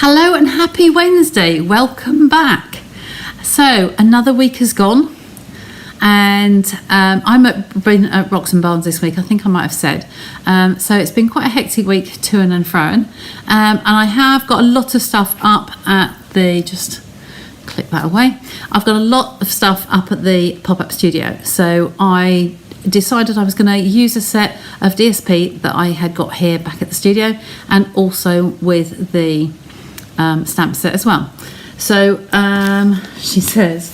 Hello and happy Wednesday. Welcome back. So another week has gone and been at Rocks and Barnes this week. I think I might have said. So it's been quite a hectic week to and fro. And I have got a lot of stuff up at the, just click that away. I've got a lot of stuff up at the pop-up studio. So I decided I was going to use a set of DSP that I had got here back at the studio, and also with the stamp set as well. So she says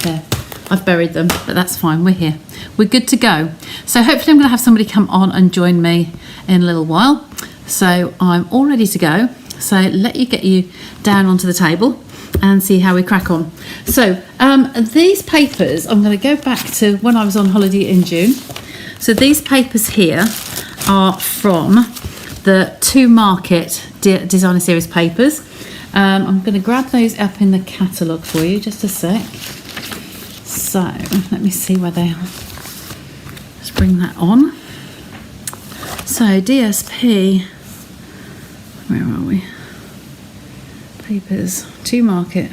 there, I've buried them, but that's fine, we're here, we're good to go. So hopefully I'm going to have somebody come on and join me in a little while. So I'm all ready to go, so let you get you down onto the table and see how we crack on. So these papers, I'm going to go back to when I was on holiday in June. So these papers here are from the To Market Designer Series papers. I'm going to grab those up in the catalogue for you, just a sec. So let me see where they are. Let's bring that on. So DSP, where are we? Papers, To Market.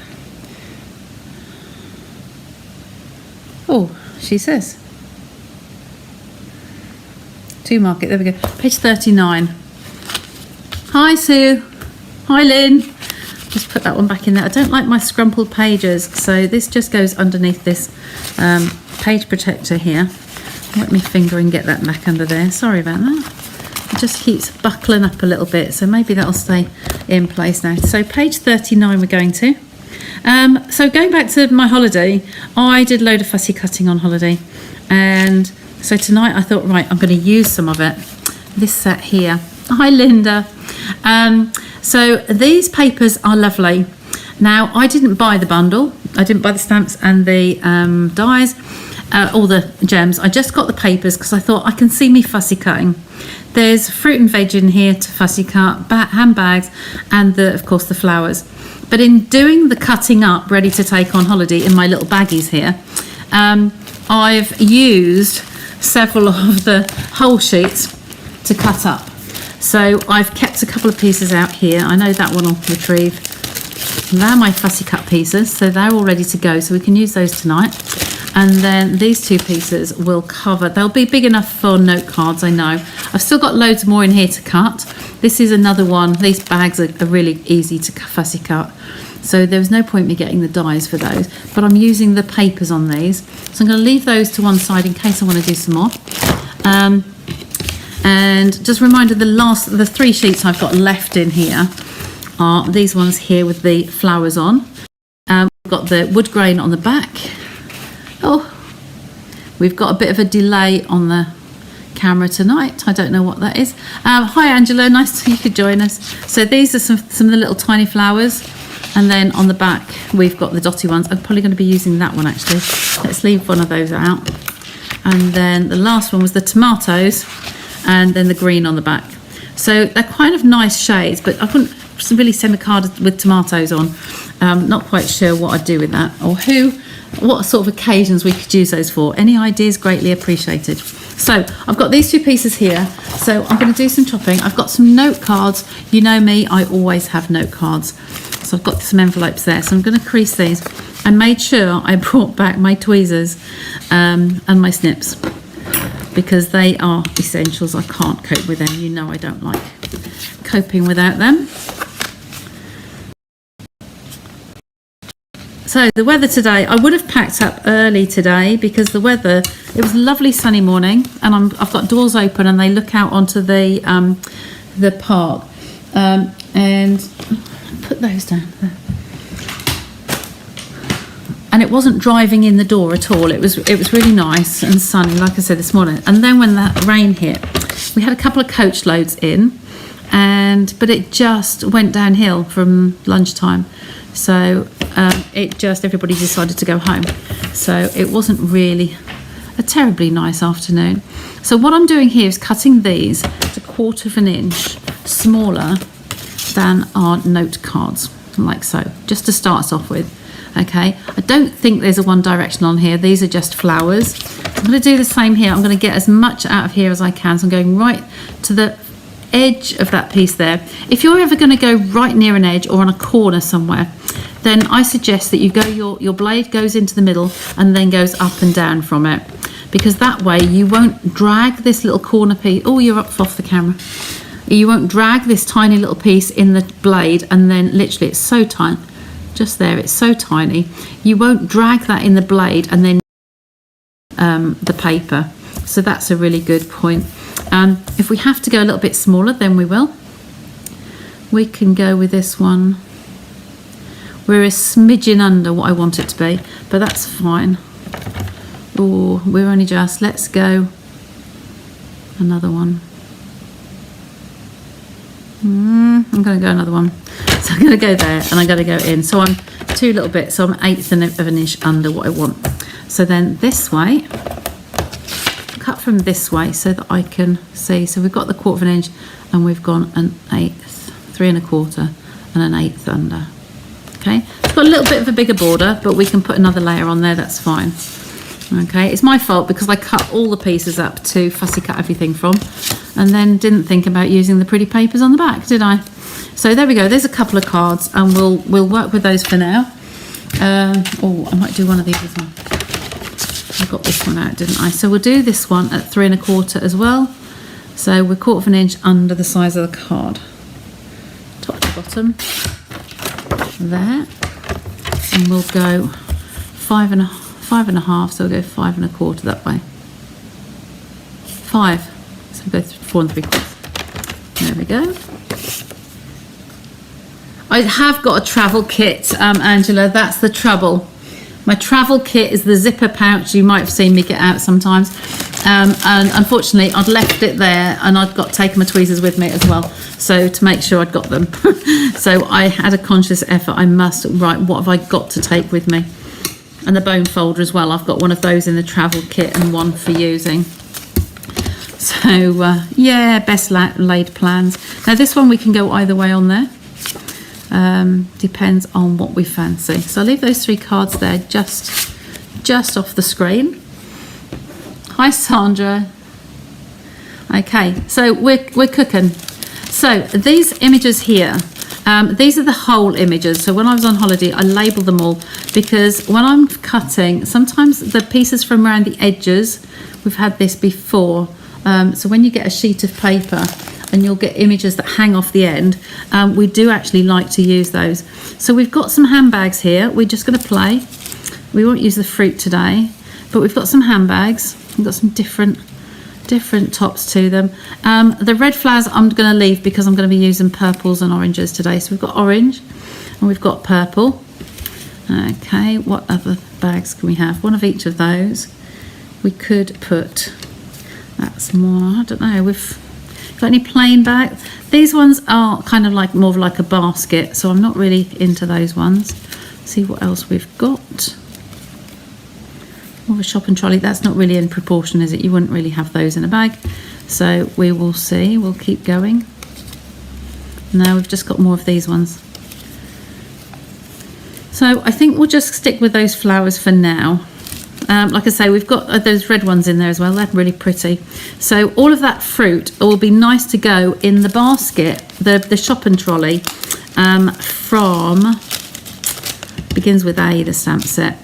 Oh, she says To Market, there we go, page 39. Hi Sue, hi Lynn. Just put that one back in there. I don't like my scrumpled pages, so this just goes underneath this page protector here. Let me finger and get that back under there, sorry about that. It just keeps buckling up a little bit, so maybe that'll stay in place now. So page 39 we're going to. So going back to my holiday, I did a load of fussy cutting on holiday, and so tonight I thought, right, I'm going to use some of it. This set here. Hi Linda. So these papers are lovely. Now I didn't buy the bundle, I didn't buy the stamps and the dies, all the gems. I just got the papers because I thought I can see me fussy cutting. There's fruit and veg in here to fussy cut, handbags, and of course the flowers. But in doing the cutting up ready to take on holiday in my little baggies here, I've used several of the whole sheets to cut up. So I've kept a couple of pieces out here. I know that one will retrieve. They're my fussy cut pieces, so they're all ready to go, so we can use those tonight. And then these two pieces will cover, they'll be big enough for note cards, I know. I've still got loads more in here to cut. This is another one. These bags are really easy to fussy cut, so there was no point me getting the dies for those, but I'm using the papers on these. So I'm going to leave those to one side in case I want to do some more. And just a reminder, the three sheets I've got left in here are these ones here with the flowers on. We've got the wood grain on the back. Oh, we've got a bit of a delay on the camera tonight. I don't know what that is. Hi Angela, nice you could join us. So these are some of the little tiny flowers, and then on the back we've got the dotty ones. I'm probably going to be using that one actually. Let's leave one of those out. And then the last one was the tomatoes, and then the green on the back. So they're kind of nice shades, but I wouldn't really send a card with tomatoes on. Not quite sure what I'd do with that, or what sort of occasions we could use those for. Any ideas greatly appreciated. So I've got these two pieces here, so I'm going to do some chopping. I've got some note cards. You know me, I always have note cards. So I've got some envelopes there, so I'm going to crease these. I made sure I brought back my tweezers and my snips, because they are essentials. I can't cope with them. You know I don't like coping without them. So the weather today, I would have packed up early today because the weather, it was a lovely sunny morning, and I've got doors open and they look out onto the park. And put those down there. And it wasn't driving in the door at all. It was really nice and sunny, like I said this morning. And then when that rain hit, we had a couple of coach loads in, but it just went downhill from lunchtime. So everybody decided to go home. So it wasn't really a terribly nice afternoon. So what I'm doing here is cutting these to 1/4 of an inch smaller than our note cards, like so, just to start us off with. Okay, I don't think there's a one direction on here. These are just flowers. I'm going to do the same here. I'm going to get as much out of here as I can. So I'm going right to the edge of that piece there. If you're ever going to go right near an edge or on a corner somewhere, then I suggest that you go, your blade goes into the middle and then goes up and down from it, because that way you won't drag this little corner piece. Oh, you're up off the camera. You won't drag this tiny little piece in the blade, and then literally it's so tiny, just there, it's so tiny. You won't drag that in the blade and then the paper. So that's a really good point. If we have to go a little bit smaller, then we will. We can go with this one. We're a smidgen under what I want it to be, but that's fine. Oh, we're only just, let's go another one. I'm going to go another one. So I'm going to go there and I'm going to go in. So I'm 2 little bits, so I'm 1/8 of an inch under what I want. So then this way, cut from this way so that I can see. So we've got the 1/4 of an inch and we've gone 1/8, 3 1/4 and 1/8 under. Okay, it's got a little bit of a bigger border, but we can put another layer on there, that's fine. Okay, it's my fault because I cut all the pieces up to fussy cut everything from, and then didn't think about using the pretty papers on the back, did I? So there we go, there's a couple of cards, and we'll work with those for now. Oh, I might do one of these as well. I got this one out, didn't I? So we'll do this one at 3 1/4 as well. So we're 1/4 of an inch under the size of the card, top to bottom, there, and we'll go 5 1/2, so we'll go 5 1/4 that way. 5, so we'll go 4 3/4. There we go. I have got a travel kit, Angela, that's the trouble. My travel kit is the zipper pouch you might have seen me get out sometimes. And unfortunately, I'd left it there and I'd got taken my tweezers with me as well. So to make sure I'd got them. So I had a conscious effort. I must, right, what have I got to take with me? And the bone folder as well. I've got one of those in the travel kit and one for using. So yeah, best laid plans. Now this one we can go either way on there. Depends on what we fancy. So I'll leave those 3 cards there just off the screen. Hi Sandra. Okay, so we're cooking. So these images here, these are the whole images. So when I was on holiday, I labelled them all because when I'm cutting, sometimes the pieces from around the edges, we've had this before. So when you get a sheet of paper and you'll get images that hang off the end, we do actually like to use those. So we've got some handbags here. We're just going to play. We won't use the fruit today, but we've got some handbags. We've got some different tops to them. The red flowers I'm going to leave because I'm going to be using purples and oranges today. So we've got orange and we've got purple. Okay, what other bags can we have? One of each of those. We could put, that's more, I don't know, we've got any plain bags? These ones are kind of like more of like a basket, so I'm not really into those ones. See what else we've got. More of a shopping trolley. That's not really in proportion, is it? You wouldn't really have those in a bag. So we will see. We'll keep going. Now we've just got more of these ones. So I think we'll just stick with those flowers for now. Like I say, we've got those red ones in there as well. They're really pretty. So all of that fruit will be nice to go in the basket, the shopping trolley from, begins with A, the stamp set.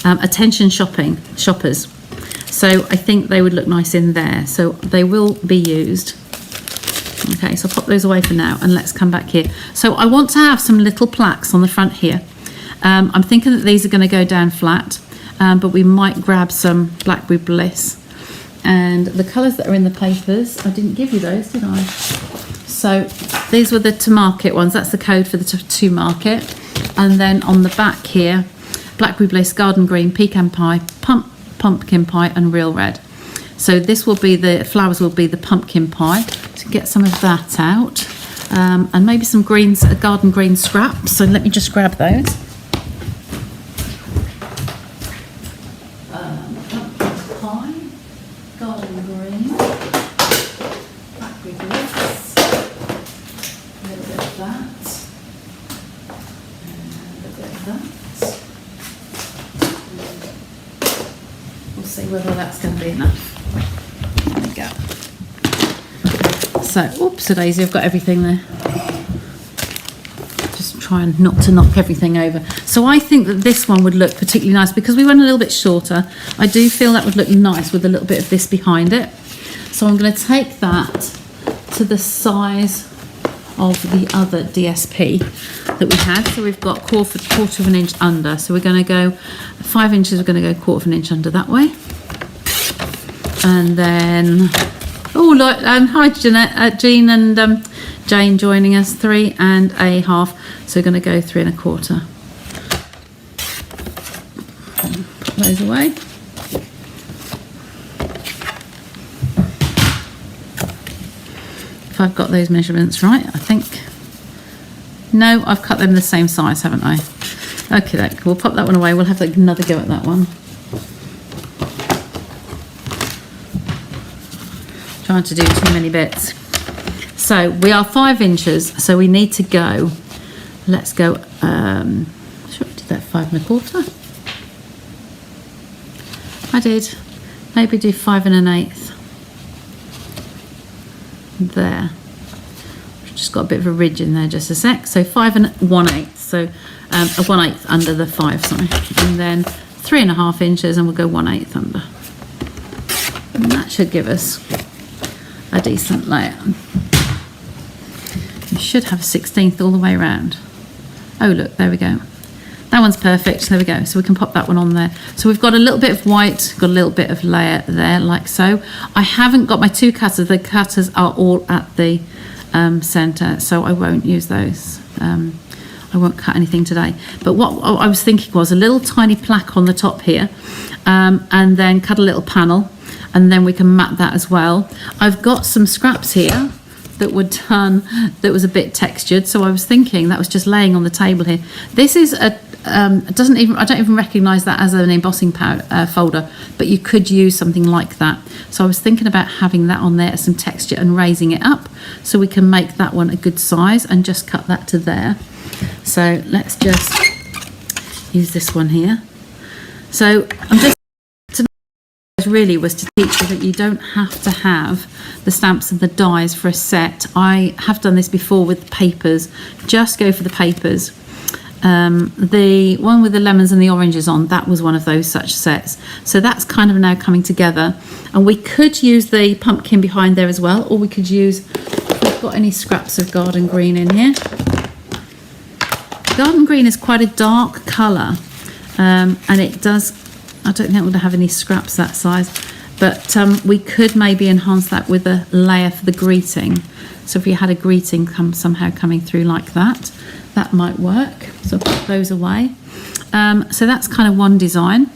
Attention shoppers. So I think they would look nice in there. So they will be used. Okay, so I'll pop those away for now and let's come back here. So I want to have some little plaques on the front here. I'm thinking that these are going to go down flat, but we might grab some Blackberry Bliss. And the colours that are in the papers, I didn't give you those, did I? So these were the to market ones. That's the code for the to market. And then on the back here, Blackberry Bliss, Garden Green, Pecan Pie, Pumpkin Pie and Real Red. So this will be the flowers, will be the pumpkin pie. To get some of that out. And maybe some greens, garden green scraps. So let me just grab those. Pumpkin pie, garden green, Blackberry Bliss, a little bit of that, and a bit of that. see whether that's going to be enough. There we go. So, oops-a-daisy, I've got everything there. Just trying not to knock everything over. So I think that this one would look particularly nice because we went a little bit shorter. I do feel that would look nice with a little bit of this behind it. So I'm going to take that to the size of the other DSP that we had. So we've got quarter of an inch under. So we're going to go 5 inches, we're going to go quarter of an inch under that way. And then, oh, look, hi Jeanette, Jean and Jane joining us, 3 1/2. So we're going to go 3 1/4. Put those away. If I've got those measurements right, I think. No, I've cut them the same size, haven't I? Okay, we'll pop that one away. We'll have another go at that one. Trying to do too many bits. So we are 5 inches, so we need to go, let's go, should we do that 5 1/4? I did. Maybe do 5 1/8. There. Just got a bit of a ridge in there, just a sec. So 5 1/8. So a 1/8 under the 5, sorry. And then 3 1/2 inches, and we'll go 1/8 under. And that should give us a decent layer. You should have a 1/16 all the way around. Oh look, there we go. That one's perfect. There we go. So we can pop that one on there. So we've got a little bit of white, got a little bit of layer there, like so. I haven't got my 2 cutters. The cutters are all at the center, so I won't use those. I won't cut anything today. But what I was thinking was a little tiny plaque on the top here, and then cut a little panel, and then we can map that as well. I've got some scraps here that were done that was a bit textured, so I was thinking that was just laying on the table here. This is a I don't even recognize that as an embossing folder, but you could use something like that. So I was thinking about having that on there as some texture and raising it up so we can make that one a good size and just cut that to there. So let's just use this one here. So I'm just really was to teach you that you don't have to have the stamps and the dies for a set. I have done this before with papers. Just go for the papers. The one with the lemons and the oranges on, that was one of those such sets. So that's kind of now coming together. And we could use the pumpkin behind there as well, or we could use, if we've got any scraps of garden green in here. Garden green is quite a dark colour, and it does, I don't think we'll have any scraps that size, but we could maybe enhance that with a layer for the greeting. So if you had a greeting somehow coming through like that, that might work. So I'll put those away. So that's kind of one design.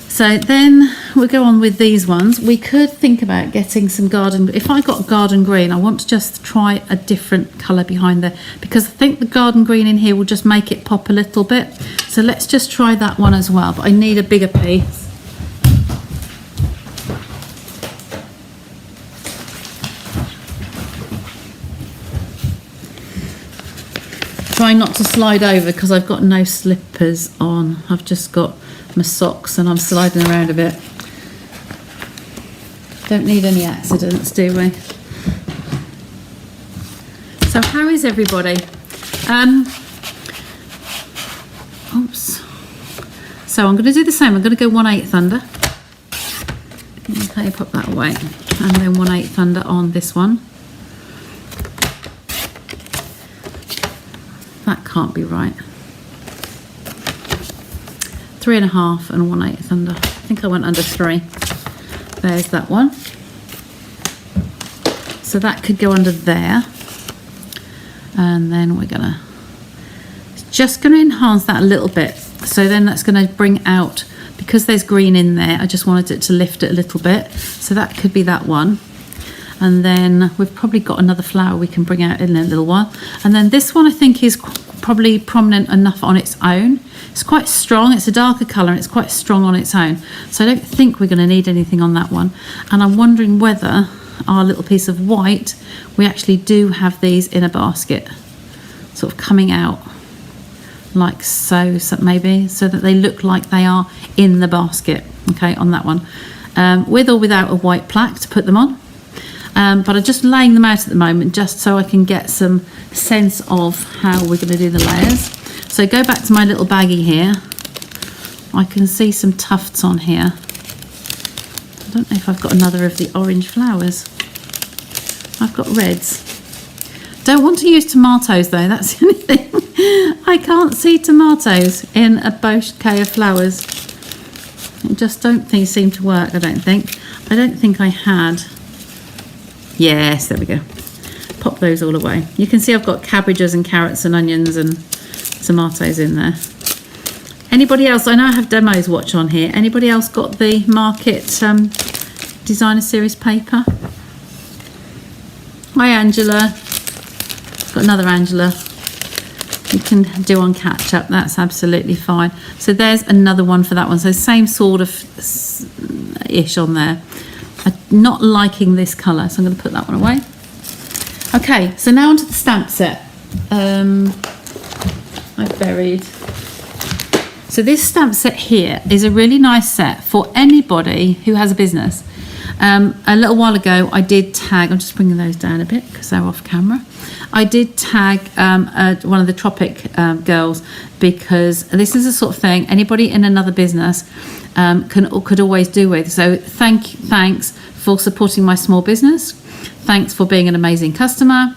So then we'll go on with these ones. We could think about getting some garden, if I got garden green, I want to just try a different colour behind there, because I think the garden green in here will just make it pop a little bit. So let's just try that one as well, but I need a bigger piece. Try not to slide over because I've got no slippers on. I've just got my socks and I'm sliding around a bit. Don't need any accidents, do we? So how is everybody? Oops. So I'm going to do the same. I'm going to go 1/8 under. Okay, pop that away. And then 1/8 under on this one. That can't be right. 3 1/2 and 1/8 under. I think I went under 3. There's that one. So that could go under there. And then we're gonna, just gonna enhance that a little bit. So then that's gonna bring out, because there's green in there, I just wanted it to lift it a little bit. So that could be that one. And then we've probably got another flower we can bring out in a little while. And then this one I think is probably prominent enough on its own. It's quite strong, it's a darker colour and it's quite strong on its own. So I don't think we're going to need anything on that one. And I'm wondering whether our little piece of white, we actually do have these in a basket, sort of coming out like so, maybe, so that they look like they are in the basket, okay, on that one. With or without a white plaque to put them on. But I'm just laying them out at the moment just so I can get some sense of how we're going to do the layers. So go back to my little baggie here. I can see some tufts on here. I don't know if I've got another of the orange flowers. I've got reds. Don't want to use tomatoes though, that's the only thing. I can't see tomatoes in a bouquet of flowers. It just don't seem to work, I don't think. I don't think I had. Yes, there we go. Pop those all away. You can see I've got cabbages and carrots and onions and tomatoes in there. Anybody else? I know I have Demos Watch on here. Anybody else got the Market Designer Series paper? Hi, Angela. Got another Angela. You can do on catch up. That's absolutely fine. So there's another one for that one. So same sort of ish on there. I'm not liking this colour, so I'm going to put that one away. Okay, so now onto the stamp set. I've buried. So this stamp set here is a really nice set for anybody who has a business. A little while ago I did tag, I'm just bringing those down a bit because they're off camera. I did tag one of the Tropic girls, because this is the sort of thing anybody in another business could always do with. So thanks for supporting my small business. Thanks for being an amazing customer.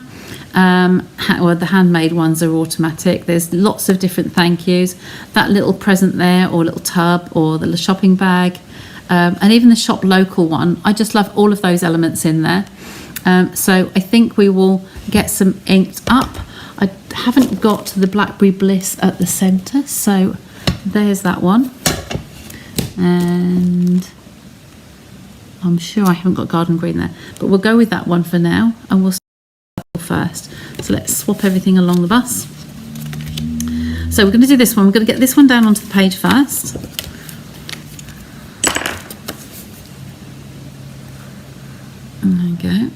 Well, the handmade ones are automatic. There's lots of different thank yous. That little present there, or little tub, or the shopping bag, and even the shop local one. I just love all of those elements in there. So I think we will get some inked up. I haven't got the Blackberry Bliss at the centre, so there's that one. And I'm sure I haven't got Garden Green there, but we'll go with that one for now, and we'll first. So let's swap everything along the bus. So we're going to do this one. We're going to get this one down onto the page first. There we go.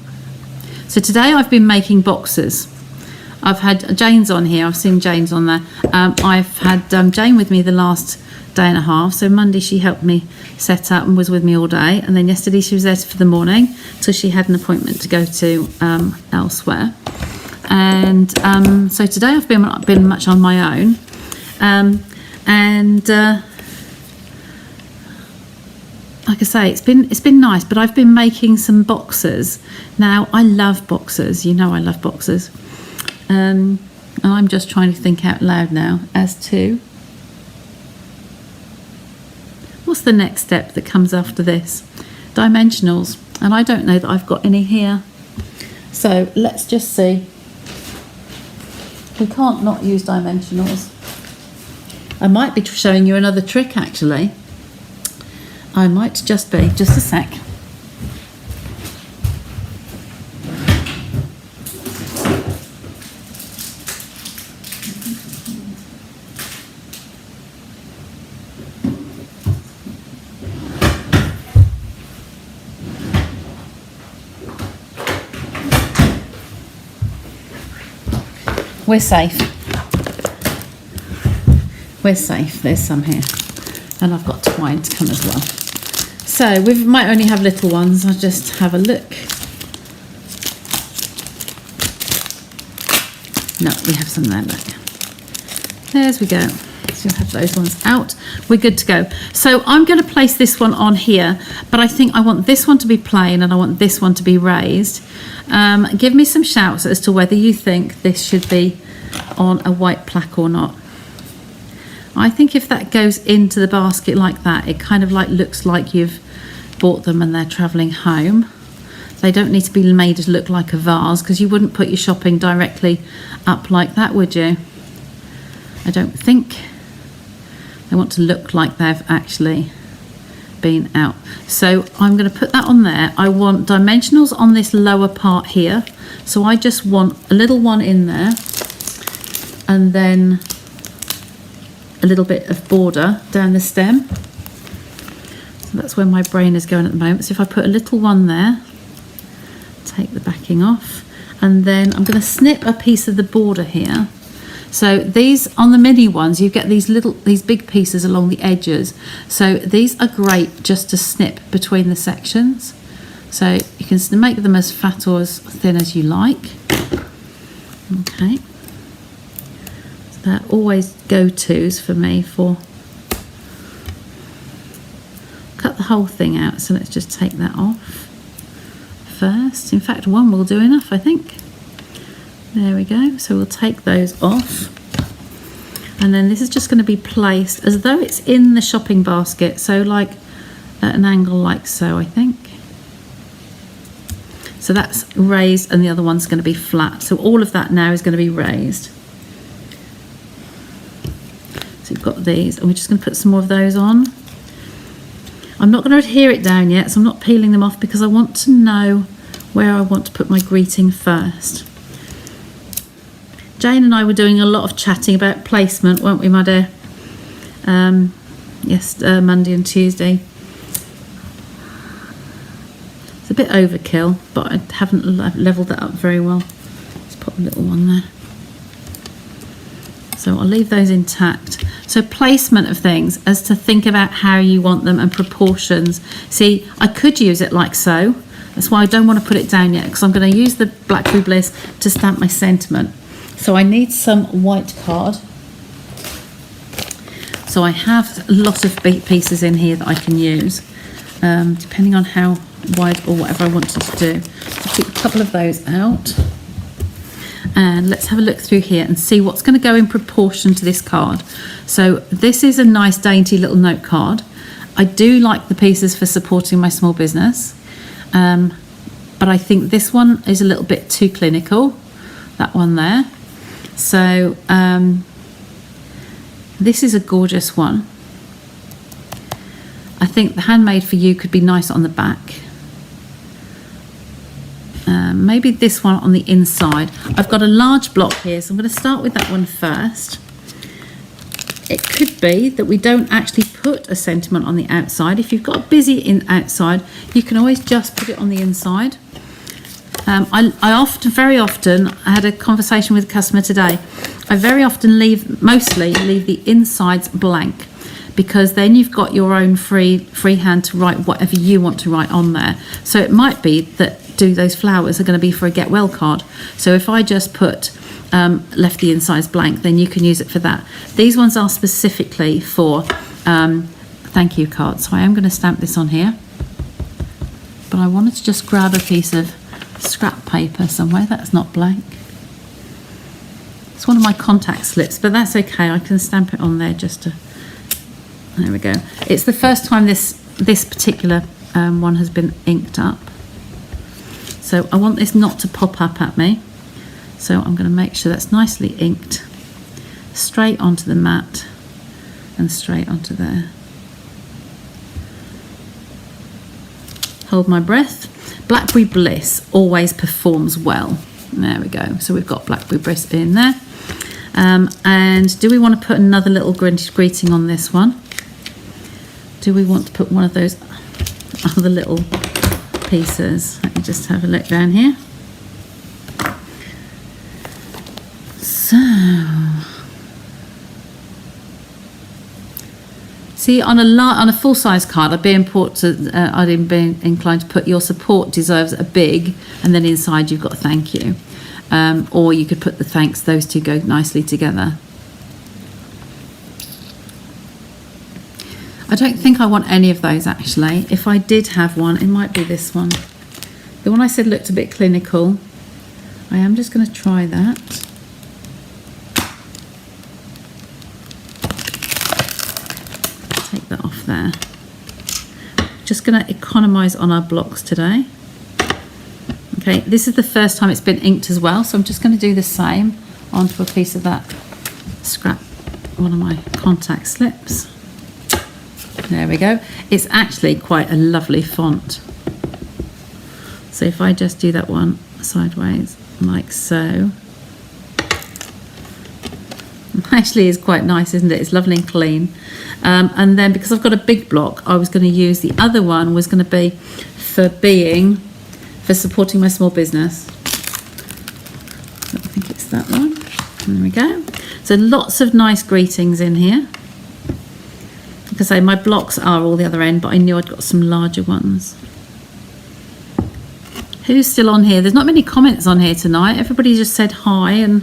So today I've been making boxes. I've had Jane's on here. I've seen Jane's on there. I've had Jane with me the last day and a half. So Monday she helped me set up and was with me all day, and then yesterday she was there for the morning till she had an appointment to go to elsewhere. And so today I've been much on my own, like I say, it's been nice, but I've been making some boxes. Now I love boxes, you know I love boxes, and I'm just trying to think out loud now as to what's the next step that comes after this. Dimensionals, and I don't know that I've got any here, so let's just see. We can't not use dimensionals. I might be showing you another trick actually. I might just be, just a sec. We're safe. We're safe. There's some here. And I've got twine to come as well. So we might only have little ones. I'll just have a look. No, we have some there, look. There's we go. So we'll have those ones out. We're good to go. So I'm going to place this one on here, but I think I want this one to be plain and I want this one to be raised. Give me some shouts as to whether you think this should be on a white plaque or not. I think if that goes into the basket like that, it kind of like looks like you've bought them and they're travelling home. They don't need to be made to look like a vase, because you wouldn't put your shopping directly up like that, would you? I don't think. They want to look like they've actually been out. So I'm going to put that on there. I want dimensionals on this lower part here. So I just want a little one in there, and then a little bit of border down the stem. So that's where my brain is going at the moment. So if I put a little one there, take the backing off, and then I'm going to snip a piece of the border here So these, on the mini ones, you get these big pieces along the edges. So these are great just to snip between the sections. So you can make them as fat or as thin as you like. Okay. So they're always go-tos for me for... Cut the whole thing out, so let's just take that off first. In fact, one will do enough, I think. There we go. So we'll take those off. And then this is just going to be placed as though it's in the shopping basket. So like at an angle like so, I think. So that's raised and the other one's going to be flat. So all of that now is going to be raised. So you've got these, and we're just going to put some more of those on. I'm not going to adhere it down yet, so I'm not peeling them off because I want to know where I want to put my greeting first. Jane and I were doing a lot of chatting about placement, weren't we, my dear? Yes, Monday and Tuesday. It's a bit overkill, but I haven't levelled that up very well. Let's put a little one there. So I'll leave those intact. So placement of things, as to think about how you want them and proportions. See, I could use it like so. That's why I don't want to put it down yet, because I'm going to use the Blackberry Bliss to stamp my sentiment. So I need some white card. So I have a lot of pieces in here that I can use, depending on how wide or whatever I wanted to do. I'll keep a couple of those out. And let's have a look through here and see what's going to go in proportion to this card. So this is a nice dainty little note card. I do like the pieces for supporting my small business, but I think this one is a little bit too clinical, that one there. So this is a gorgeous one. I think the handmade for you could be nice on the back. Maybe this one on the inside. I've got a large block here, so I'm going to start with that one first. It could be that we don't actually put a sentiment on the outside. If you've got a busy outside, you can always just put it on the inside. Very often, I had a conversation with a customer today. I very often mostly leave the insides blank, because then you've got your own free hand to write whatever you want to write on there. So it might be that those flowers are going to be for a get well card. So if I just put left the insides blank, then you can use it for that. These ones are specifically for thank you cards. So I am going to stamp this on here, but I wanted to just grab a piece of scrap paper somewhere that's not blank. It's one of my contact slips, but that's okay. I can stamp it on there just to... There we go. It's the first time this particular one has been inked up. So I want this not to pop up at me. So I'm going to make sure that's nicely inked straight onto the mat and straight onto there. Hold my breath. Blackberry Bliss always performs well. There we go. So we've got Blackberry Bliss in there. And do we want to put another little greeting on this one? Do we want to put one of those other little pieces? Let me just have a look down here. So, see, on a full-size card, I'd be inclined to put your support deserves a big, and then inside you've got thank you. Or you could put the thanks, those two go nicely together. I don't think I want any of those actually. If I did have one, it might be this one. The one I said looked a bit clinical. I am just going to try that. Take that off there. Just going to economise on our blocks today. Okay, this is the first time it's been inked as well, so I'm just going to do the same onto a piece of that scrap, one of my contact slips. There we go. It's actually quite a lovely font. So if I just do that one sideways, like so. Actually is quite nice, isn't it? It's lovely and clean. And then because I've got a big block, I was going to use the other one was going to be for supporting my small business. I think it's that one. There we go. So lots of nice greetings in here. Like I say, my blocks are all the other end, but I knew I'd got some larger ones. Who's still on here? There's not many comments on here tonight. Everybody just said hi and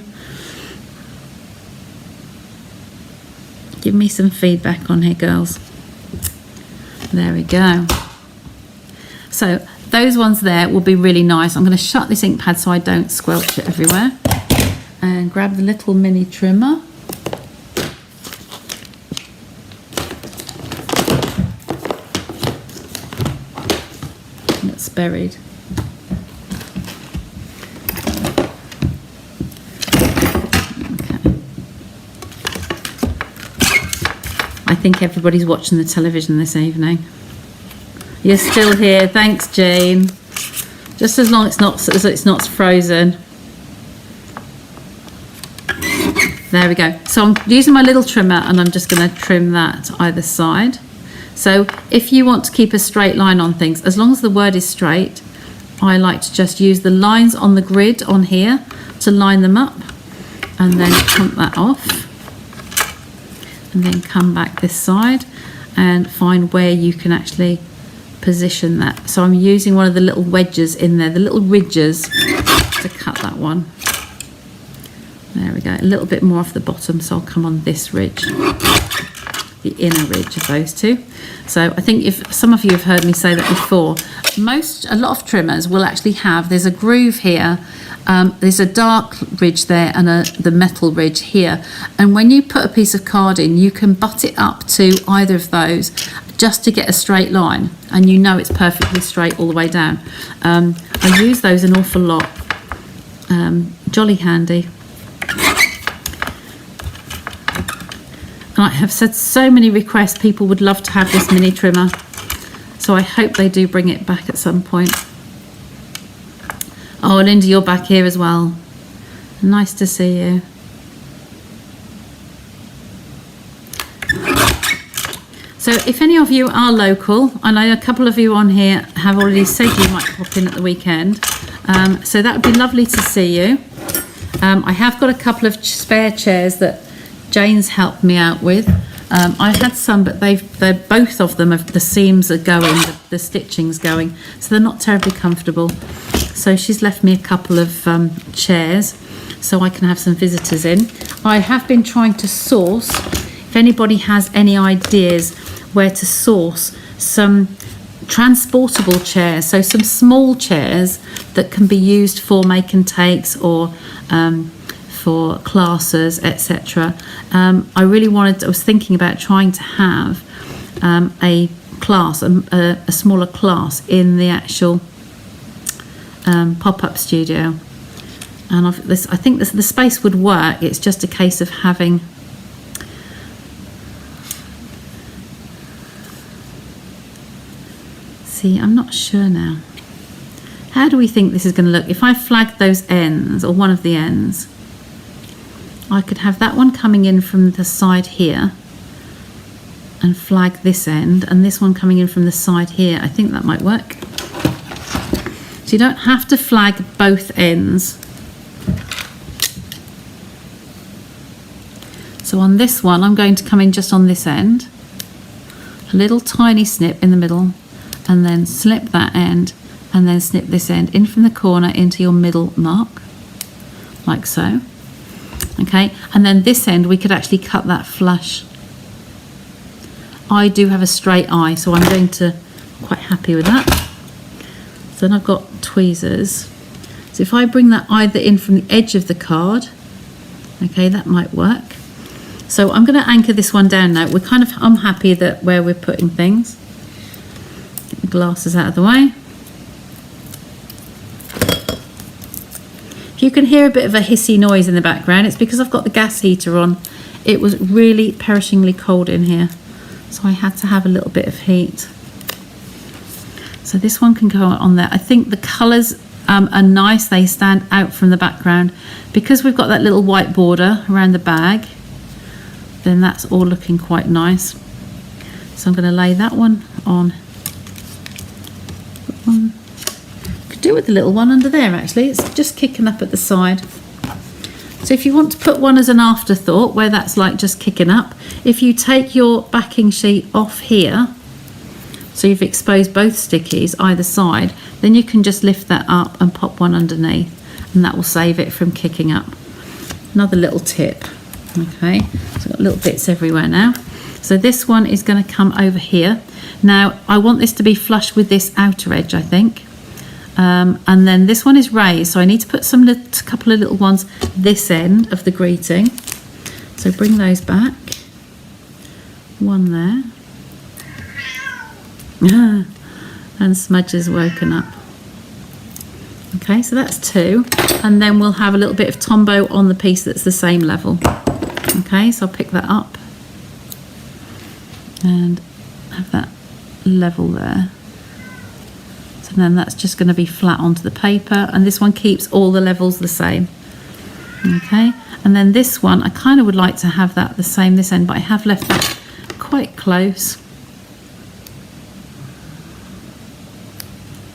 give me some feedback on here, girls. There we go. So those ones there will be really nice. I'm going to shut this ink pad so I don't squelch it everywhere. And grab the little mini trimmer. It's buried. I think everybody's watching the television this evening. You're still here. Thanks, Jane. Just as long as it's not frozen. There we go. So I'm using my little trimmer and I'm just going to trim that either side. So if you want to keep a straight line on things, as long as the word is straight, I like to just use the lines on the grid on here to line them up and then clump that off. And then come back this side and find where you can actually position that. So I'm using one of the little wedges in there, the little ridges, to cut that one. There we go, a little bit more off the bottom, so I'll come on this ridge, the inner ridge of those two. So I think if some of you have heard me say that before, a lot of trimmers will actually have, there's a groove here, there's a dark ridge there and the metal ridge here, and when you put a piece of card in, you can butt it up to either of those just to get a straight line, and you know it's perfectly straight all the way down. I use those an awful lot. Jolly handy. And I have said so many requests, people would love to have this mini trimmer, so I hope they do bring it back at some point. Oh, Linda, you're back here as well. Nice to see you. So if any of you are local, I know a couple of you on here have already said you might pop in at the weekend, so that would be lovely to see you. I have got a couple of spare chairs that Jane's helped me out with. I had some, but they're both of them, the seams are going, the stitching's going, so they're not terribly comfortable. So she's left me a couple of chairs so I can have some visitors in. I have been trying to source, if anybody has any ideas where to source some transportable chairs, so some small chairs that can be used for make and takes or for classes, etc. I was thinking about trying to have a class, a smaller class in the actual pop-up studio, and I think the space would work. It's just a case of having I'm not sure now. How do we think this is going to look? If I flag those ends, or one of the ends, I could have that one coming in from the side here and flag this end, and this one coming in from the side here. I think that might work. So you don't have to flag both ends. So on this one, I'm going to come in just on this end, a little tiny snip in the middle, and then slip that end, and then snip this end in from the corner into your middle mark, like so. Okay, and then this end we could actually cut that flush. I do have a straight eye, so I'm going to quite happy with that. So then I've got tweezers. So if I bring that either in from the edge of the card, okay, that might work. So I'm going to anchor this one down now. I'm happy that where we're putting things. Get the glasses out of the way. If you can hear a bit of a hissy noise in the background, it's because I've got the gas heater on. It was really perishingly cold in here, so I had to have a little bit of heat. So this one can go on there. I think the colours are nice. They stand out from the background. Because we've got that little white border around the bag, then that's all looking quite nice. So I'm going to lay that one on. Could do with the little one under there actually. It's just kicking up at the side. So if you want to put one as an afterthought, where that's like just kicking up, if you take your backing sheet off here, so you've exposed both stickies either side, then you can just lift that up and pop one underneath, and that will save it from kicking up. Another little tip. Okay, so I've got little bits everywhere now. So this one is going to come over here. Now I want this to be flush with this outer edge, I think. And then this one is raised, so I need to put couple of little ones this end of the greeting. So bring those back. One there. And Smudge has woken up. Okay, so that's two. And then we'll have a little bit of Tombow on the piece that's the same level. Okay, so I'll pick that up and have that level there. So then that's just going to be flat onto the paper, and this one keeps all the levels the same. Okay, and then this one, I kind of would like to have that the same this end, but I have left that quite close.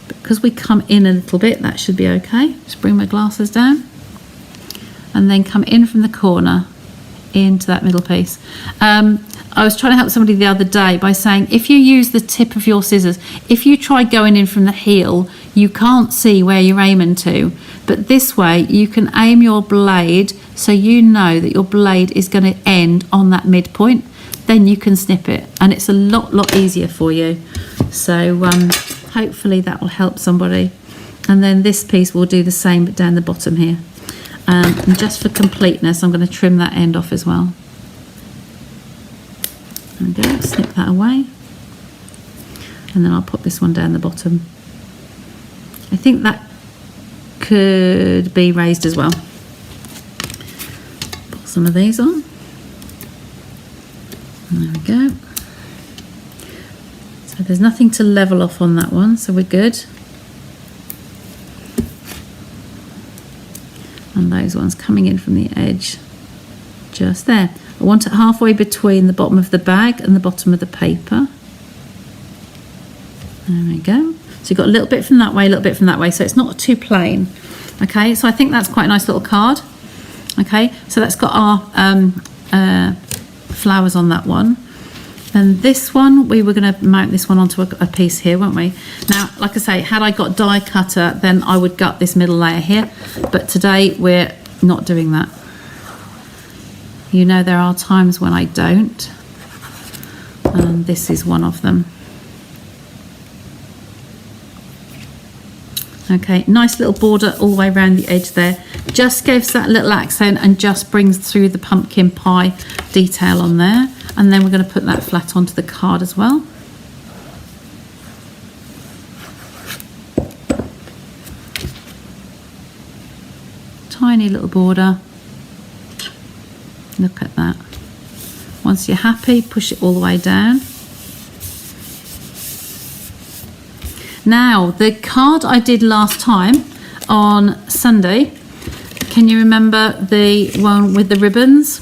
Because we come in a little bit, that should be okay. Just bring my glasses down. And then come in from the corner into that middle piece. I was trying to help somebody the other day by saying, if you use the tip of your scissors, if you try going in from the heel, you can't see where you're aiming to. But this way, you can aim your blade so you know that your blade is going to end on that midpoint. Then you can snip it, and it's a lot easier for you. So hopefully that will help somebody. And then this piece will do the same, but down the bottom here. And just for completeness, I'm going to trim that end off as well. There we go, snip that away. And then I'll put this one down the bottom. I think that could be raised as well. Put some of these on. There we go. So there's nothing to level off on that one, so we're good. And those ones coming in from the edge, just there. I want it halfway between the bottom of the bag and the bottom of the paper. There we go. So you've got a little bit from that way, a little bit from that way, so it's not too plain. Okay, so I think that's quite a nice little card. Okay, so that's got our flowers on that one. And this one, we were going to mount this one onto a piece here, weren't we? Now, like I say, had I got die cutter, then I would gut this middle layer here. But today, we're not doing that. You know, there are times when I don't. And this is one of them. Okay, nice little border all the way around the edge there. Just gives that little accent and just brings through the pumpkin pie detail on there. And then we're going to put that flat onto the card as well. Tiny little border. Look at that. Once you're happy, push it all the way down. Now, the card I did last time on Sunday, can you remember the one with the ribbons?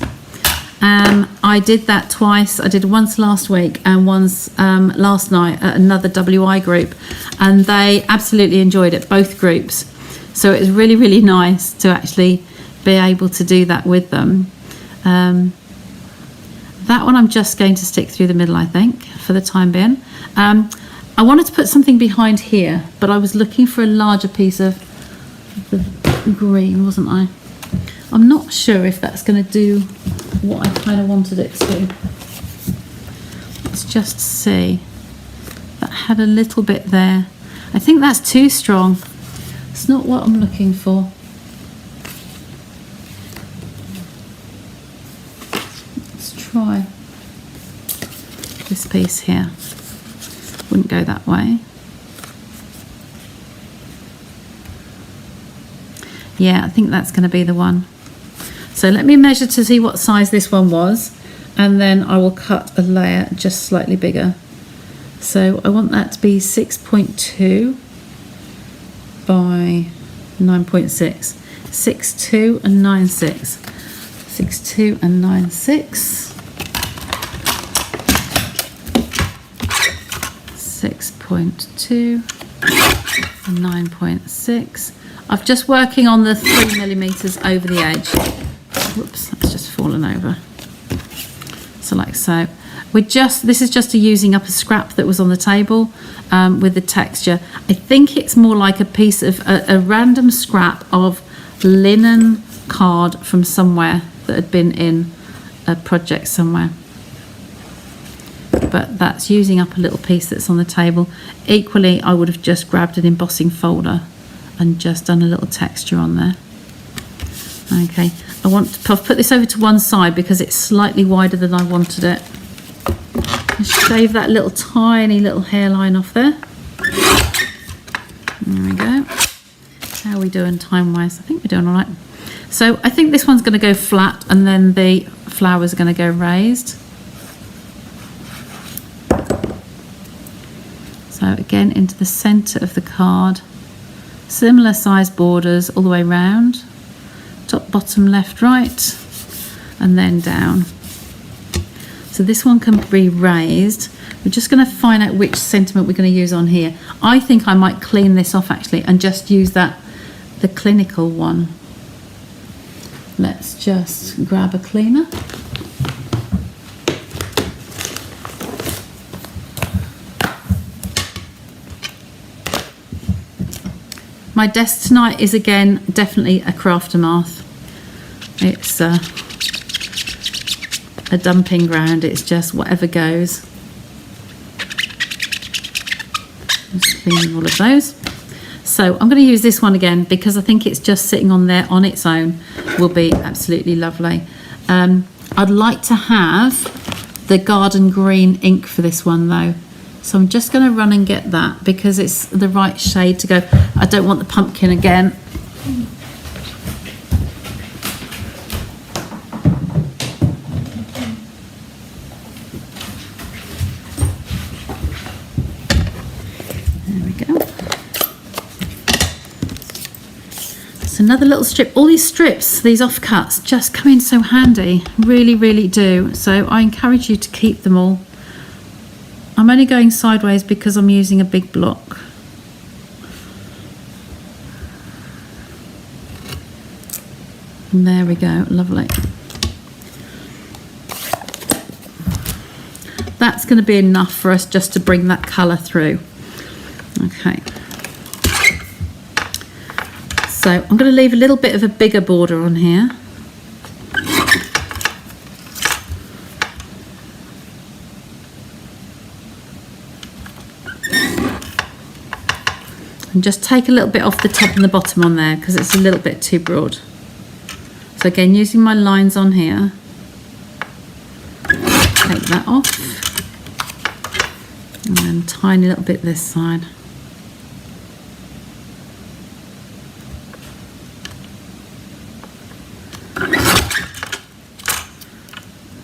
I did that twice. I did once last week and once last night at another WI group, and they absolutely enjoyed it, both groups. So it was really nice to actually be able to do that with them. That one I'm just going to stick through the middle, I think, for the time being. I wanted to put something behind here, but I was looking for a larger piece of the green, wasn't I? I'm not sure if that's going to do what I kind of wanted it to. Let's just see. That had a little bit there. I think that's too strong. It's not what I'm looking for. Let's try this piece here. Wouldn't go that way. Yeah, I think that's going to be the one. So let me measure to see what size this one was, and then I will cut a layer just slightly bigger. So I want that to be 6.2 by 9.6. 6.2 and 9.6. 6.2 and 9.6. 6.2 and 9.6. I'm just working on the 3mm over the edge. Whoops, that's just fallen over. So like so. This is just using up a scrap that was on the table with the texture. I think it's more like a piece of a random scrap of linen card from somewhere that had been in a project somewhere. But that's using up a little piece that's on the table. Equally, I would have just grabbed an embossing folder and just done a little texture on there. Okay, I've put this over to one side because it's slightly wider than I wanted it. Just shave that little tiny little hairline off there. There we go. How are we doing time-wise? I think we're doing all right. So I think this one's going to go flat and then the flowers are going to go raised. So again, into the centre of the card. Similar size borders all the way round. Top, bottom, left, right, and then down. So this one can be raised. We're just going to find out which sentiment we're going to use on here. I think I might clean this off actually and just use the clinical one. Let's just grab a cleaner. My desk tonight is again definitely a Craftermath. It's a dumping ground. It's just whatever goes. Just cleaning all of those. So I'm going to use this one again because I think it's just sitting on there on its own will be absolutely lovely. I'd like to have the garden green ink for this one though. So I'm just going to run and get that because it's the right shade to go. I don't want the pumpkin again. There we go. So another little strip. All these strips, these offcuts, just come in so handy. Really, really do. So I encourage you to keep them all. I'm only going sideways because I'm using a big block. And there we go, lovely. That's going to be enough for us just to bring that colour through. Okay. So I'm going to leave a little bit of a bigger border on here. And just take a little bit off the top and the bottom on there because it's a little bit too broad. So again, using my lines on here, take that off, and then tiny little bit this side.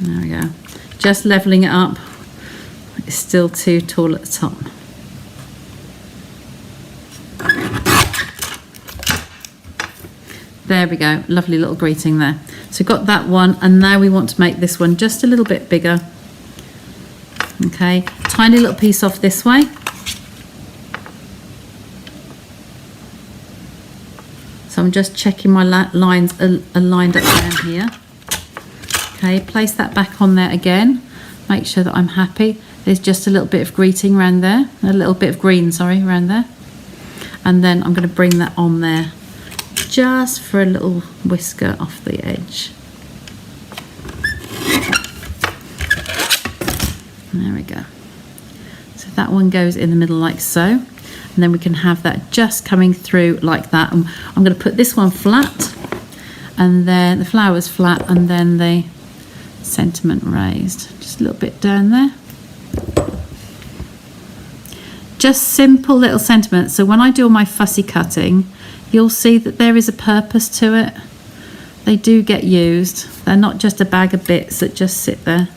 There we go. Just leveling it up. It's still too tall at the top. There we go, lovely little greeting there. So we've got that one, and now we want to make this one just a little bit bigger. Okay, tiny little piece off this way. So I'm just checking my lines are lined up down here. Okay, place that back on there again. Make sure that I'm happy. There's just a little bit of greeting around there, a little bit of green, sorry, around there. And then I'm going to bring that on there. Just for a little whisker off the edge. There we go. So that one goes in the middle like so. And then we can have that just coming through like that. And I'm going to put this one flat, and then the flowers flat, and then the sentiment raised. Just a little bit down there. Just simple little sentiments. So when I do all my fussy cutting, you'll see that there is a purpose to it. They do get used. They're not just a bag of bits that just sit there.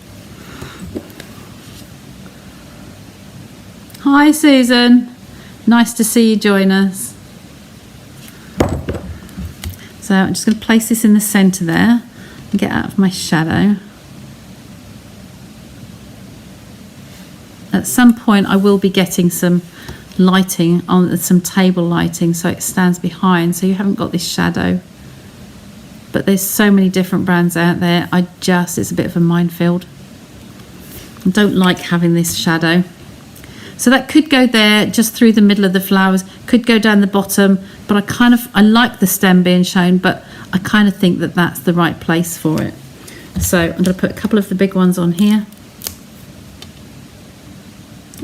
Hi Susan, nice to see you join us. So I'm just going to place this in the centre there and get out of my shadow. At some point I will be getting some lighting on, some table lighting, so it stands behind, so you haven't got this shadow. but there's so many different brands out there. It's a bit of a minefield. I don't like having this shadow. So that could go there just through the middle of the flowers, could go down the bottom, but I like the stem being shown, but I kind of think that that's the right place for it. So I'm going to put a couple of the big ones on here,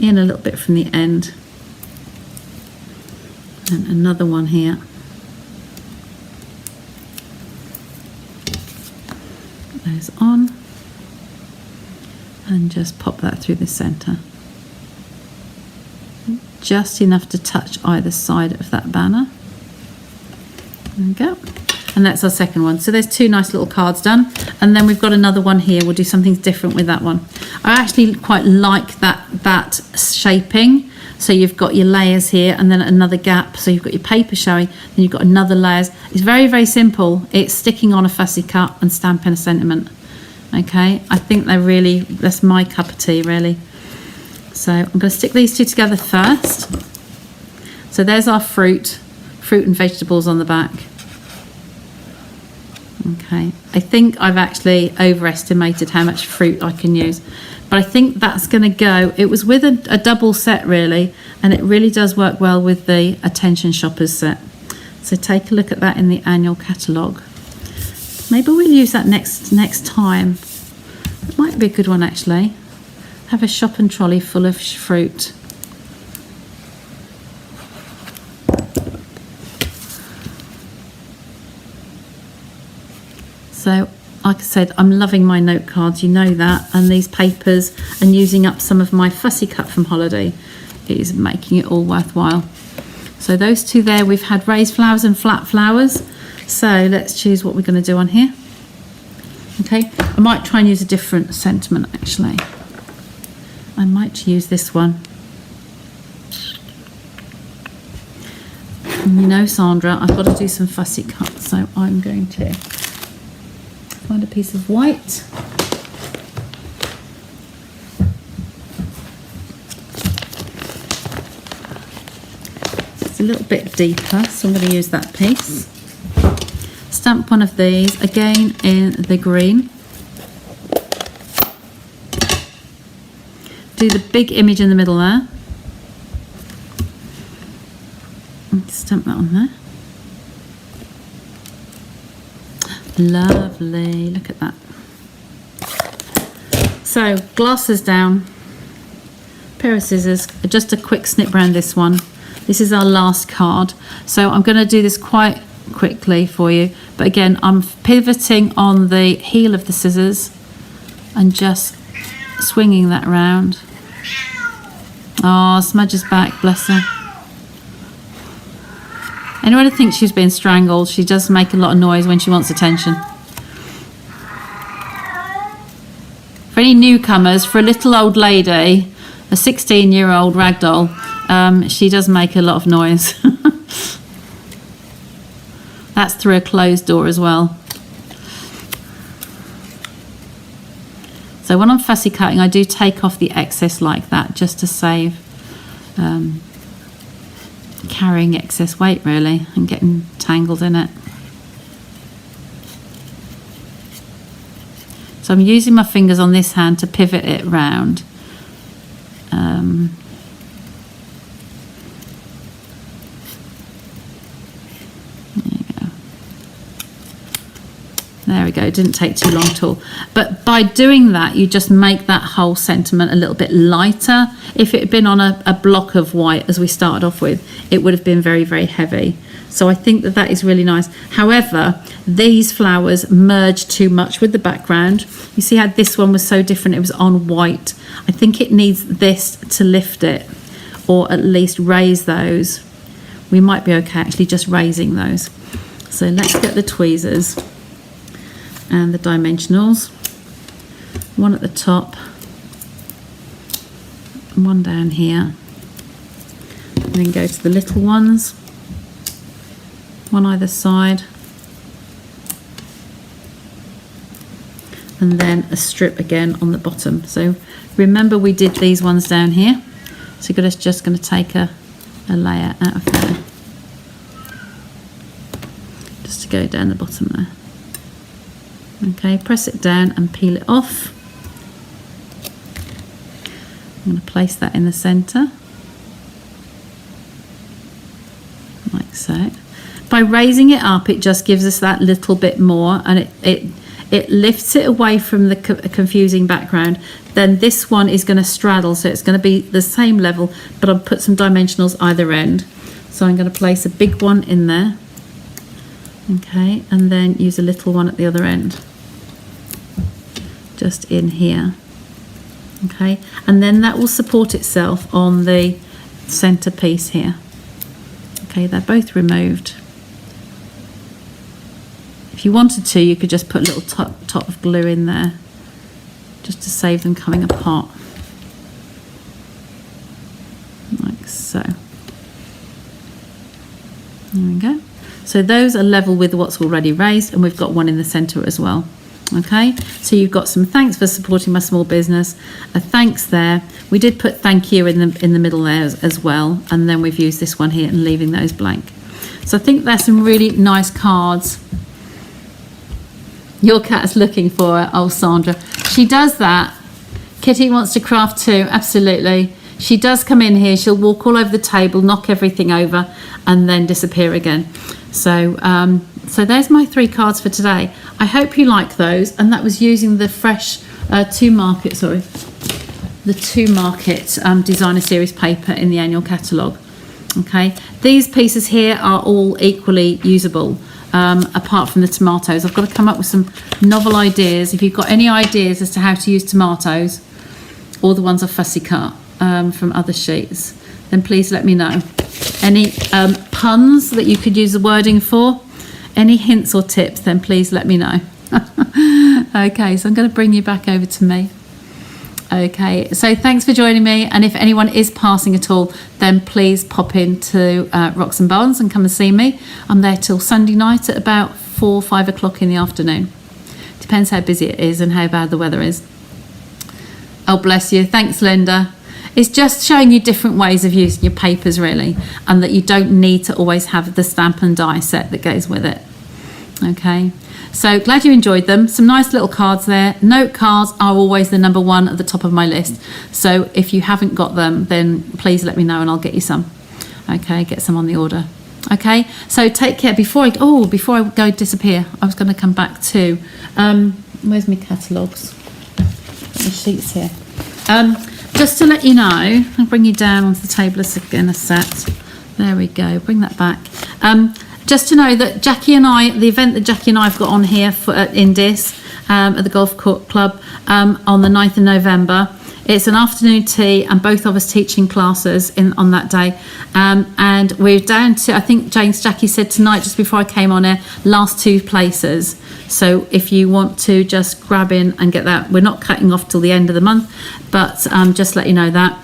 in a little bit from the end, and another one here. Put those on, and just pop that through the center. Just enough to touch either side of that banner. There we go. And that's our second one. So there's two nice little cards done. And then we've got another one here. We'll do something different with that one. I actually quite like that shaping. So you've got your layers here and then another gap. So you've got your paper showing, then you've got another layers. It's very, very simple. It's sticking on a fussy cut and stamping a sentiment. Okay, I think that's my cup of tea, really. So I'm going to stick these two together first. So there's our fruit and vegetables on the back. Okay, I think I've actually overestimated how much fruit I can use, but I think that's going to go. It was with a double set really, and it really does work well with the Attention Shoppers set. So take a look at that in the annual catalogue. Maybe we'll use that next time. It might be a good one actually. Have a shopping trolley full of fruit. So, like I said, I'm loving my note cards, you know that, and these papers, and using up some of my fussy cut from holiday is making it all worthwhile. So those two there, we've had raised flowers and flat flowers. So let's choose what we're going to do on here. Okay, I might try and use a different sentiment actually. I might use this one. And you know, Sandra, I've got to do some fussy cuts, so I'm going to find a piece of white. It's a little bit deeper, so I'm going to use that piece. Stamp one of these, again in the green. Do the big image in the middle there. And stamp that on there. Lovely, look at that. So glasses down, pair of scissors, just a quick snip around this one. This is our last card. So I'm going to do this quite quickly for you. But again, I'm pivoting on the heel of the scissors and just swinging that around. Oh, Smudge is back, bless her. Anyone who thinks she's been strangled, she does make a lot of noise when she wants attention. For any newcomers, for a little old lady, a 16-year-old ragdoll, she does make a lot of noise. That's through a closed door as well. So when I'm fussy cutting, I do take off the excess like that, just to save carrying excess weight really and getting tangled in it. So I'm using my fingers on this hand to pivot it round. There we go, it didn't take too long at all. But by doing that, you just make that whole sentiment a little bit lighter. If it had been on a block of white, as we started off with, it would have been very, very heavy. So I think that is really nice. However, these flowers merge too much with the background. You see how this one was so different, it was on white. I think it needs this to lift it, or at least raise those. We might be okay actually just raising those. So let's get the tweezers and the dimensionals, one at the top, one down here, and then go to the little ones, one either side, and then a strip again on the bottom. So remember we did these ones down here, so we're just going to take a layer out of there, just to go down the bottom there. Okay, press it down and peel it off. I'm going to place that in the centre, like so. By raising it up, it just gives us that little bit more, and it lifts it away from the confusing background. Then this one is going to straddle, so it's going to be the same level, but I'll put some dimensionals either end. So I'm going to place a big one in there, okay, and then use a little one at the other end, just in here, okay, and then that will support itself on the centre piece here. Okay, they're both removed. If you wanted to, you could just put a little top of glue in there, just to save them coming apart, like so. There we go. So those are level with what's already raised, and we've got one in the centre as well. Okay, so you've got some thanks for supporting my small business, a thanks there. We did put thank you in the middle there as well, and then we've used this one here and leaving those blank. So I think there's some really nice cards. Your cat's looking for it. Oh, Sandra, she does that. Kitty wants to craft too, absolutely. She does come in here, she'll walk all over the table, knock everything over, and then disappear again. So so there's my 3 cards for today. I hope you like those, and that was using the fresh the 2 Market designer series paper in the annual catalogue. Okay, these pieces here are all equally usable, apart from the tomatoes. I've got to come up with some novel ideas. If you've got any ideas as to how to use tomatoes, or the ones I've fussy cut from other sheets, then please let me know. Any puns that you could use the wording for, any hints or tips, then please let me know. Okay, so I'm going to bring you back over to me. Okay, so thanks for joining me, and if anyone is passing at all, then please pop into Rocks and Bones and come and see me. I'm there till Sunday night at about 4 or 5 o'clock in the afternoon. Depends how busy it is and how bad the weather is. Oh, bless you. Thanks, Linda. It's just showing you different ways of using your papers, really, and that you don't need to always have the stamp and die set that goes with it. Okay, so glad you enjoyed them. Some nice little cards there. Note cards are always the number 1 at the top of my list. So if you haven't got them, then please let me know and I'll get you some. Okay, get some on the order. Okay, so take care. Before I go disappear, I was going to come back to, where's my catalogues? The sheets here. Just to let you know, I'll bring you down onto the table again a sec. There we go, bring that back. Just to know that Jackie and I, the event that Jackie and I have got on here for, at Indis, at the Golf Court Club, on the 9th of November. It's an afternoon tea, and both of us teaching classes on that day. And we're down to, I think Jackie said tonight, just before I came on air, last 2 places. So if you want to just grab in and get that, we're not cutting off till the end of the month, but just let you know that.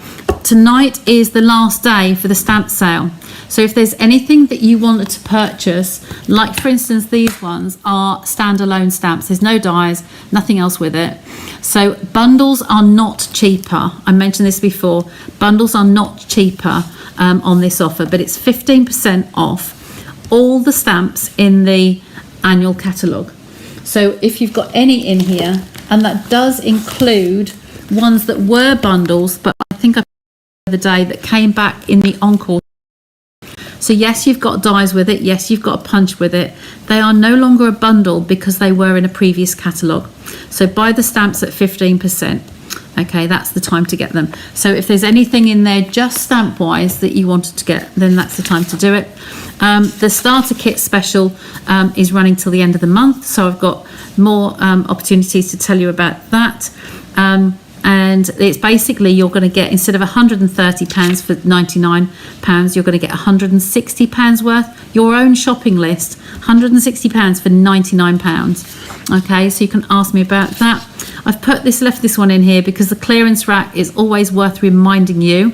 Tonight is the last day for the stamp sale. So if there's anything that you wanted to purchase, like for instance these ones are standalone stamps, there's no dies, nothing else with it. So bundles are not cheaper. I mentioned this before, bundles are not cheaper on this offer, but it's 15% off all the stamps in the annual catalogue. So if you've got any in here, and that does include ones that were bundles, but I think I the day that came back in the encore. So yes, you've got dies with it, yes, you've got a punch with it. They are no longer a bundle because they were in a previous catalogue. So buy the stamps at 15%. Okay, that's the time to get them. So if there's anything in there just stamp wise that you wanted to get, then that's the time to do it. The starter kit special is running till the end of the month, so I've got more opportunities to tell you about that. And it's basically, you're going to get, instead of £130 for £99, you're going to get £160 worth, your own shopping list, £160 for £99. Okay, so you can ask me about that. I've left this one in here because the clearance rack is always worth reminding you.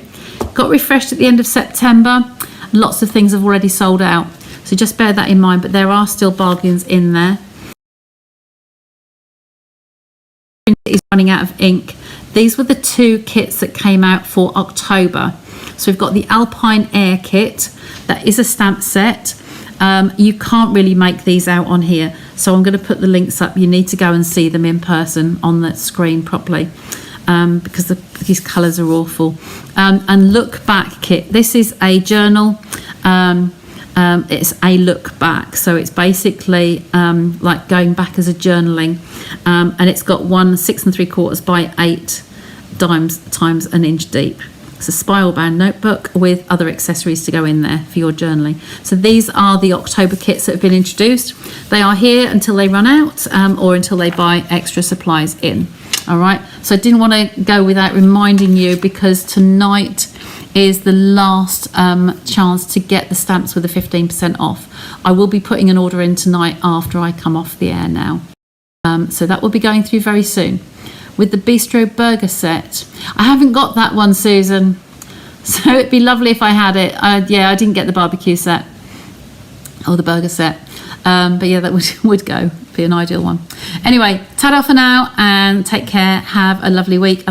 Got refreshed at the end of September. Lots of things have already sold out, so just bear that in mind, but there are still bargains in there. It is running out of ink. These were the 2 kits that came out for October. So we've got the Alpine Air kit. That is a stamp set. You can't really make these out on here. So I'm going to put the links up. You need to go and see them in person on the screen properly, because these colours are awful. And look back kit. This is a journal. It's a look back, so it's basically like going back as a journaling, and it's got 1 6 3/4 by 8 times an inch deep. It's a spiral bound notebook with other accessories to go in there for your journaling. So these are the October kits that have been introduced. They are here until they run out, or until they buy extra supplies in. All right, so I didn't want to go without reminding you, because tonight is the last chance to get the stamps with the 15% off. I will be putting an order in tonight after I come off the air now. So that will be going through very soon. With the Bistro Burger set. I haven't got that one, Susan. So it'd be lovely if I had it. Yeah, I didn't get the barbecue set or the burger set. But yeah, that would go. Be an ideal one. Anyway, ta-da for now, and take care. Have a lovely week.